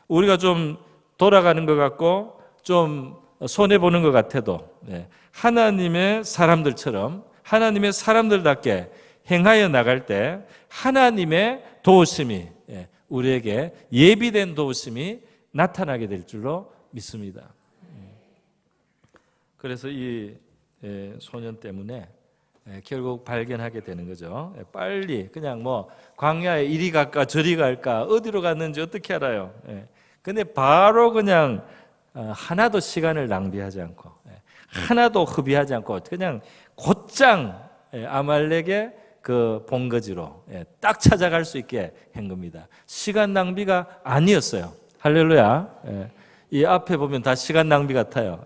우리가 좀 돌아가는 것 같고 좀 손해보는 것 같아도 하나님의 사람들처럼 하나님의 사람들답게 행하여 나갈 때 하나님의 도우심이 우리에게 예비된 도우심이 나타나게 될 줄로 믿습니다. 그래서 이 소년 때문에 결국 발견하게 되는 거죠. 빨리 그냥 뭐 광야에 이리 갈까 저리 갈까 어디로 갔는지 어떻게 알아요. 근데 바로 그냥 하나도 시간을 낭비하지 않고 하나도 허비하지 않고 그냥 곧장 아말렉의 그 본거지로 딱 찾아갈 수 있게 한 겁니다. 시간 낭비가 아니었어요. 할렐루야. 이 앞에 보면 다 시간 낭비 같아요.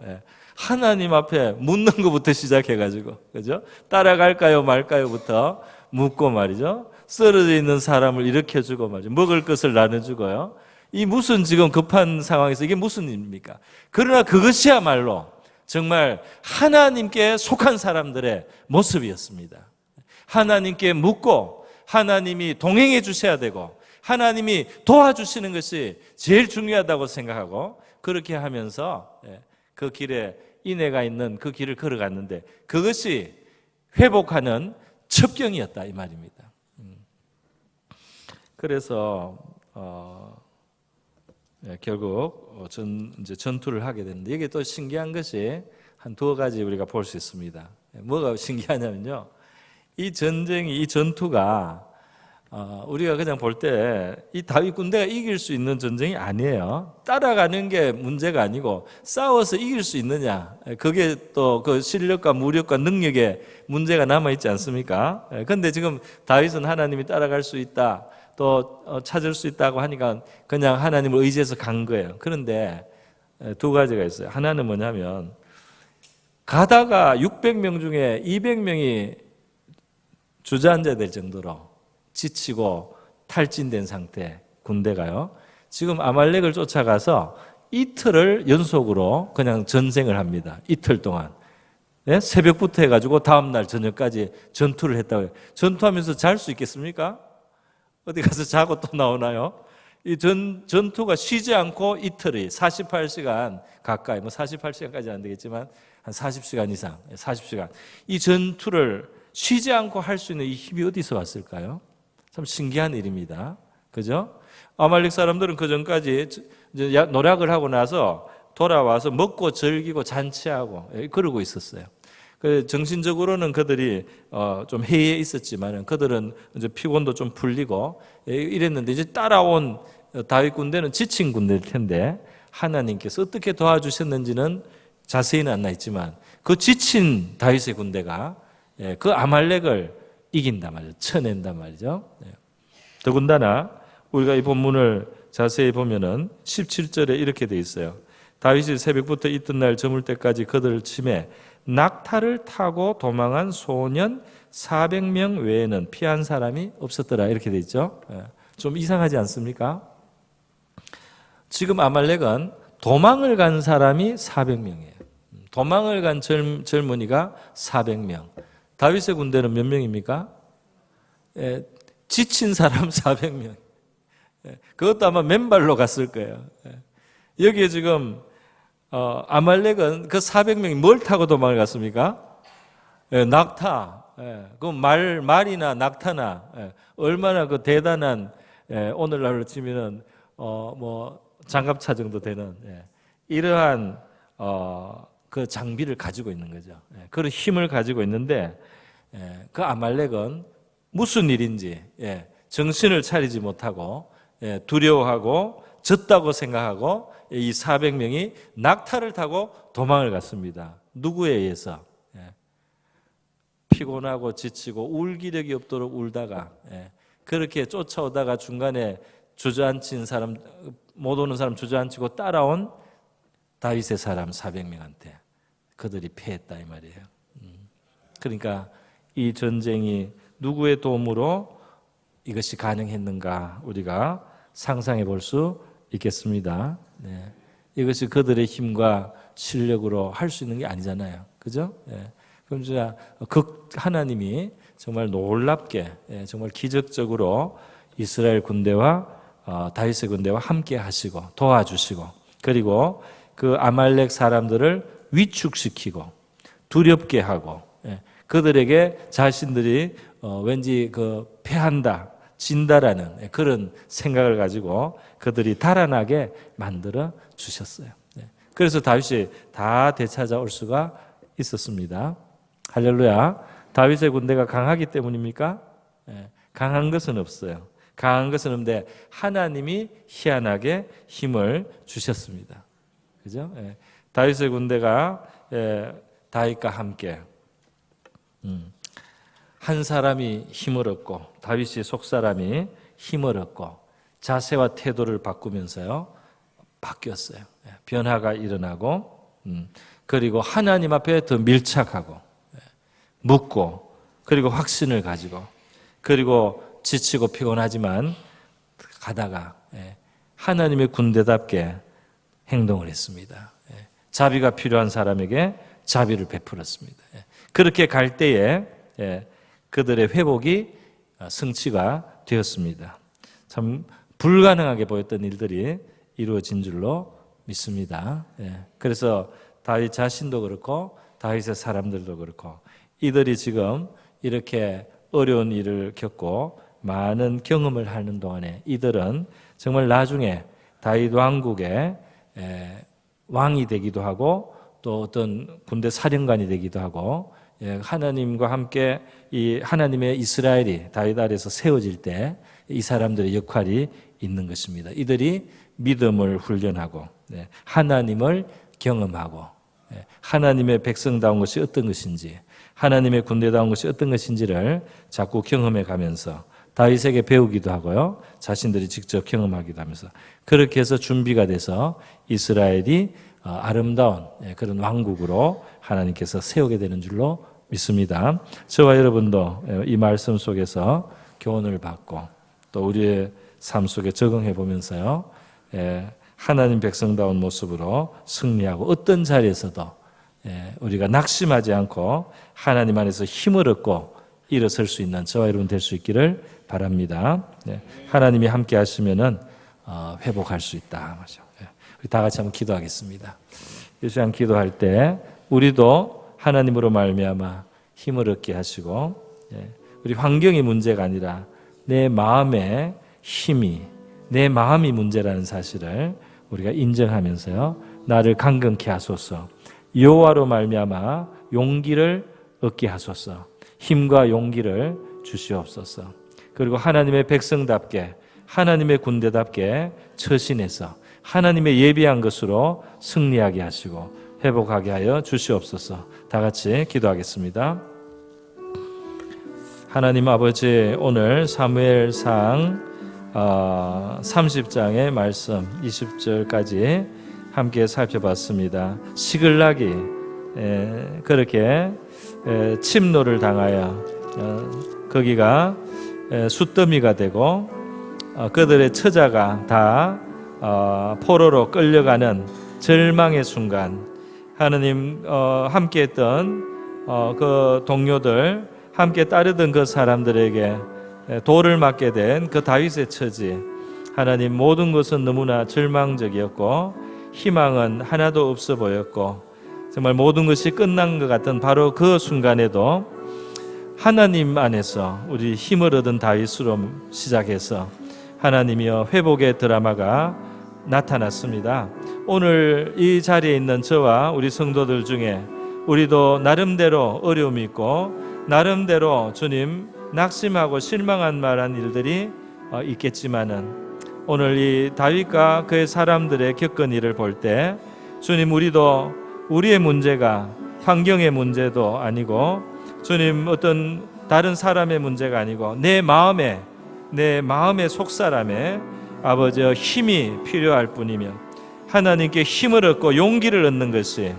하나님 앞에 묻는 것부터 시작해가지고, 그죠? 따라갈까요, 말까요?부터 묻고 말이죠. 쓰러져 있는 사람을 일으켜주고 말이죠. 먹을 것을 나눠주고요. 이 무슨 지금 급한 상황에서 이게 무슨 일입니까? 그러나 그것이야말로 정말 하나님께 속한 사람들의 모습이었습니다. 하나님께 묻고 하나님이 동행해 주셔야 되고 하나님이 도와주시는 것이 제일 중요하다고 생각하고 그렇게 하면서 그 길에 인애가 있는 그 길을 걸어갔는데 그것이 회복하는 첩경이었다 이 말입니다. 그래서 결국 이제 전투를 하게 되는데 이게 또 신기한 것이 한 두어 가지 우리가 볼 수 있습니다. 뭐가 신기하냐면요, 이 전쟁이 이 전투가 우리가 그냥 볼 때 이 다윗 군대가 이길 수 있는 전쟁이 아니에요. 따라가는 게 문제가 아니고 싸워서 이길 수 있느냐, 그게 또 그 실력과 무력과 능력에 문제가 남아 있지 않습니까? 그런데 지금 다윗은 하나님이 따라갈 수 있다, 또 찾을 수 있다고 하니까 그냥 하나님을 의지해서 간 거예요. 그런데 두 가지가 있어요. 하나는 뭐냐면 가다가 600명 중에 200명이 주저앉아야 될 정도로 지치고 탈진된 상태 군대가요. 지금 아말렉을 쫓아가서 이틀을 연속으로 그냥 전쟁을 합니다. 이틀 동안. 새벽부터 해가지고 다음날 저녁까지 전투를 했다고 해요. 전투하면서 잘 수 있겠습니까? 어디 가서 자고 또 나오나요? 이 전투가 쉬지 않고 이틀이 48시간 가까이, 뭐 48시간까지 안 되겠지만 한 40시간 이상, 40시간. 이 전투를 쉬지 않고 할 수 있는 이 힘이 어디서 왔을까요? 참 신기한 일입니다. 그죠? 아말렉 사람들은 그 전까지 노력을 하고 나서 돌아와서 먹고 즐기고 잔치하고 그러고 있었어요. 정신적으로는 그들이 좀 해이해 있었지만 그들은 이제 피곤도 좀 풀리고 이랬는데 이제 따라온 다윗 군대는 지친 군대일 텐데 하나님께서 어떻게 도와주셨는지는 자세히는 안 나있지만 그 지친 다윗의 군대가 그 아말렉을 이긴단 말이죠. 쳐낸단 말이죠. 더군다나 우리가 이 본문을 자세히 보면은 17절에 이렇게 돼 있어요. 다윗이 새벽부터 이튿날 저물 때까지 그들을 치매 낙타를 타고 도망한 소년 400명 외에는 피한 사람이 없었더라 이렇게 돼 있죠. 좀 이상하지 않습니까? 지금 아말렉은 도망을 간 사람이 400명이에요. 도망을 간 젊은이가 400명. 다윗의 군대는 몇 명입니까? 지친 사람 400명. 그것도 아마 맨발로 갔을 거예요. 여기에 지금 아말렉은 그 400명이 뭘 타고 도망을 갔습니까? 낙타. 그 말이나 낙타나 얼마나 그 대단한 오늘날로 치면은 뭐 장갑차 정도 되는 이러한 그 장비를 가지고 있는 거죠. 그런 힘을 가지고 있는데 그 아말렉은 무슨 일인지 정신을 차리지 못하고 두려워하고 졌다고 생각하고 이 400명이 낙타를 타고 도망을 갔습니다. 누구에 의해서? 피곤하고 지치고 울 기력이 없도록 울다가 그렇게 쫓아오다가 중간에 주저앉힌 사람, 못 오는 사람 주저앉히고 따라온 다윗의 사람 400명한테 그들이 패했다 이 말이에요. 그러니까 이 전쟁이 누구의 도움으로 이것이 가능했는가 우리가 상상해 볼 수 있겠습니다. 이것이 그들의 힘과 실력으로 할 수 있는 게 아니잖아요. 그죠? 그럼 진짜 하나님이 정말 놀랍게 정말 기적적으로 이스라엘 군대와 다윗의 군대와 함께 하시고 도와주시고 그리고 그 아말렉 사람들을 위축시키고 두렵게 하고 그들에게 자신들이 왠지 그 패한다 진다라는 그런 생각을 가지고 그들이 달아나게 만들어 주셨어요. 그래서 다윗이 다 되찾아올 수가 있었습니다. 할렐루야. 다윗의 군대가 강하기 때문입니까? 강한 것은 없어요. 강한 것은 없는데 하나님이 희한하게 힘을 주셨습니다. 그죠? 다윗의 군대가 다윗과 함께 한 사람이 힘을 얻고 다윗의 속사람이 힘을 얻고 자세와 태도를 바꾸면서요 바뀌었어요. 변화가 일어나고 그리고 하나님 앞에 더 밀착하고 묻고 그리고 확신을 가지고 그리고 지치고 피곤하지만 가다가 하나님의 군대답게 행동을 했습니다. 자비가 필요한 사람에게 자비를 베풀었습니다. 그렇게 갈 때에 그들의 회복이 성취가 되었습니다. 참 불가능하게 보였던 일들이 이루어진 줄로 믿습니다. 그래서 다윗 자신도 그렇고 다윗의 사람들도 그렇고 이들이 지금 이렇게 어려운 일을 겪고 많은 경험을 하는 동안에 이들은 정말 나중에 다윗 왕국의 왕이 되기도 하고 또 어떤 군대 사령관이 되기도 하고 하나님과 함께 이 하나님의 이스라엘이 다윗 아래에서 세워질 때 이 사람들의 역할이 있는 것입니다. 이들이 믿음을 훈련하고 하나님을 경험하고 하나님의 백성다운 것이 어떤 것인지 하나님의 군대다운 것이 어떤 것인지를 자꾸 경험해 가면서 다윗에게 배우기도 하고요. 자신들이 직접 경험하기도 하면서 그렇게 해서 준비가 돼서 이스라엘이 아름다운 그런 왕국으로 하나님께서 세우게 되는 줄로 믿습니다. 저와 여러분도 이 말씀 속에서 교훈을 받고 또 우리의 삶 속에 적응해 보면서요. 하나님 백성다운 모습으로 승리하고 어떤 자리에서도 우리가 낙심하지 않고 하나님 안에서 힘을 얻고 일어설 수 있는 저와 여러분 될 수 있기를 바랍니다. 하나님이 함께 하시면은 회복할 수 있다. 우리 다 같이 한번 기도하겠습니다. 이 시간 기도할 때 우리도 하나님으로 말미암아 힘을 얻게 하시고 우리 환경이 문제가 아니라 내 마음의 힘이 내 마음이 문제라는 사실을 우리가 인정하면서요. 나를 강건케 하소서. 여호와로 말미암아 용기를 얻게 하소서. 힘과 용기를 주시옵소서. 그리고 하나님의 백성답게 하나님의 군대답게 처신해서 하나님의 예비한 것으로 승리하게 하시고 회복하게 하여 주시옵소서. 다 같이 기도하겠습니다. 하나님 아버지, 오늘 사무엘상 30장의 말씀 20절까지 함께 살펴봤습니다. 시글락이 그렇게 침노를 당하여 거기가 숫더미가 되고 그들의 처자가 다 포로로 끌려가는 절망의 순간, 하느님 함께했던 그 동료들, 함께 따르던 그 사람들에게 돌을 맞게 된 그 다윗의 처지, 하나님 모든 것은 너무나 절망적이었고 희망은 하나도 없어 보였고 정말 모든 것이 끝난 것 같은 바로 그 순간에도 하나님 안에서 우리 힘을 얻은 다윗으로 시작해서 하나님이여 회복의 드라마가 나타났습니다. 오늘 이 자리에 있는 저와 우리 성도들 중에 우리도 나름대로 어려움이 있고 나름대로 주님 낙심하고 실망한 말한 일들이 있겠지만은 오늘 이 다윗과 그의 사람들의 겪은 일을 볼 때 주님 우리도 우리의 문제가 환경의 문제도 아니고 주님 어떤 다른 사람의 문제가 아니고 내 마음의 속사람에 아버지 힘이 필요할 뿐이며 하나님께 힘을 얻고 용기를 얻는 것이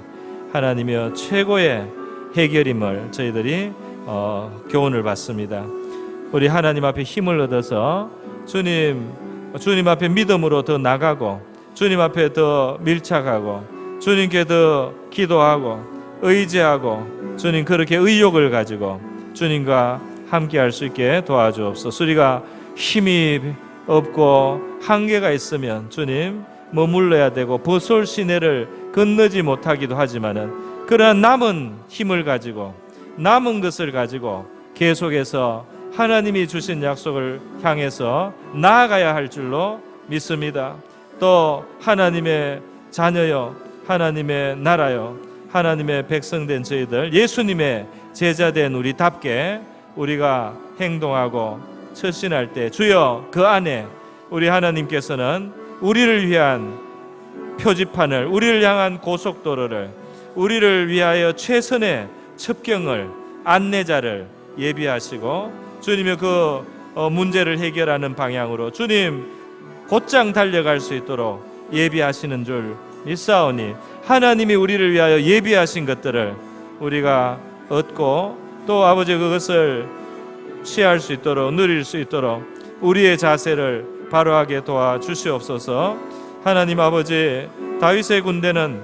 하나님의 최고의 해결임을 저희들이 교훈을 받습니다. 우리 하나님 앞에 힘을 얻어서 주님 앞에 믿음으로 더 나가고 주님 앞에 더 밀착하고 주님께 더 기도하고 의지하고 주님 그렇게 의욕을 가지고 주님과 함께 할 수 있게 도와주옵소서. 우리가 힘이 없고 한계가 있으면 주님 머물러야 되고 버솔 시내를 건너지 못하기도 하지만은 그러나 남은 힘을 가지고 남은 것을 가지고 계속해서 하나님이 주신 약속을 향해서 나아가야 할 줄로 믿습니다. 또 하나님의 자녀요, 하나님의 나라요, 하나님의 백성된 저희들, 예수님의 제자된 우리답게 우리가 행동하고 처신할 때 주여 그 안에 우리 하나님께서는 우리를 위한 표지판을, 우리를 향한 고속도로를, 우리를 위하여 최선의 첩경을, 안내자를 예비하시고 주님의 그 문제를 해결하는 방향으로 주님 곧장 달려갈 수 있도록 예비하시는 줄 믿사오니 하나님이 우리를 위하여 예비하신 것들을 우리가 얻고 또 아버지 그것을 취할 수 있도록 누릴 수 있도록 우리의 자세를 바로하게 도와주시옵소서. 하나님 아버지 다윗의 군대는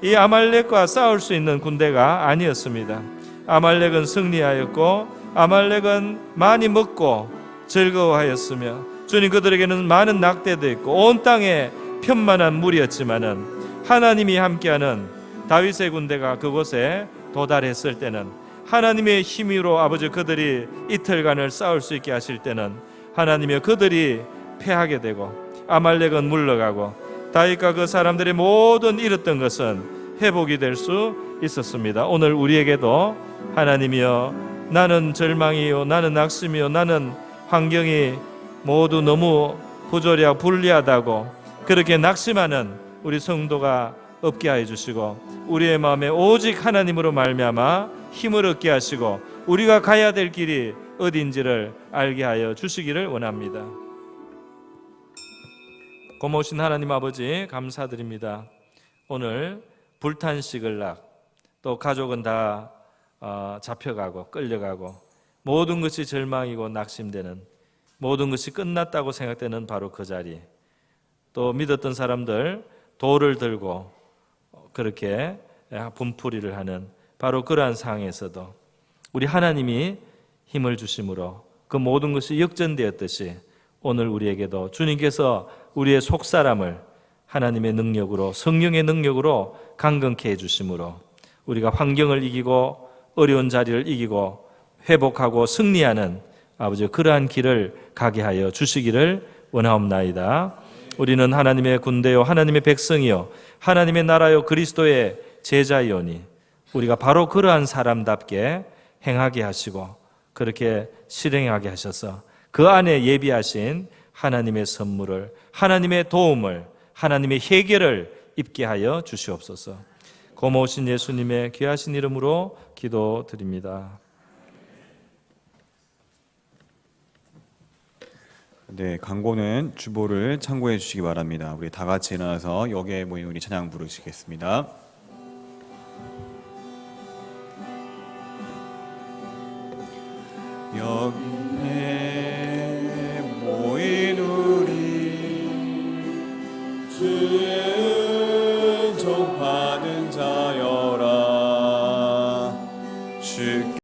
이 아말렉과 싸울 수 있는 군대가 아니었습니다. 아말렉은 승리하였고 아말렉은 많이 먹고 즐거워하였으며 주님 그들에게는 많은 낙대도 있고 온 땅에 편만한 무리였지만은 하나님이 함께하는 다윗의 군대가 그곳에 도달했을 때는 하나님의 힘으로 아버지 그들이 이틀간을 싸울 수 있게 하실 때는 하나님의 그들이 패하게 되고 아말렉은 물러가고 다윗과 그 사람들의 모든 잃었던 것은 회복이 될 수 있었습니다. 오늘 우리에게도 하나님이여 나는 절망이요 나는 낙심이요 나는 환경이 모두 너무 부조리하고 불리하다고 그렇게 낙심하는 우리 성도가 없게 하여 주시고 우리의 마음에 오직 하나님으로 말미암아 힘을 얻게 하시고 우리가 가야 될 길이 어딘지를 알게 하여 주시기를 원합니다. 고마우신 하나님 아버지 감사드립니다. 오늘 불탄 시글락 또 가족은 다 잡혀가고 끌려가고 모든 것이 절망이고 낙심되는 모든 것이 끝났다고 생각되는 바로 그 자리 또 믿었던 사람들 돌을 들고 그렇게 분풀이를 하는 바로 그러한 상황에서도 우리 하나님이 힘을 주심으로 그 모든 것이 역전되었듯이 오늘 우리에게도 주님께서 우리의 속사람을 하나님의 능력으로 성령의 능력으로 강건케 해주심으로 우리가 환경을 이기고 어려운 자리를 이기고 회복하고 승리하는 아버지 그러한 길을 가게 하여 주시기를 원하옵나이다. 우리는 하나님의 군대요 하나님의 백성이요 하나님의 나라요 그리스도의 제자이오니 우리가 바로 그러한 사람답게 행하게 하시고 그렇게 실행하게 하셔서 그 안에 예비하신 하나님의 선물을 하나님의 도움을 하나님의 해결을 입게 하여 주시옵소서. 고마우신 예수님의 귀하신 이름으로 기도드립니다. 네, 광고는 주보를 참고해 주시기 바랍니다. 우리 다 같이 일어나서 여기에 모인 우리 찬양 부르시겠습니다. 여기에 모인 우리 주의 은총 받은 자여라. 주께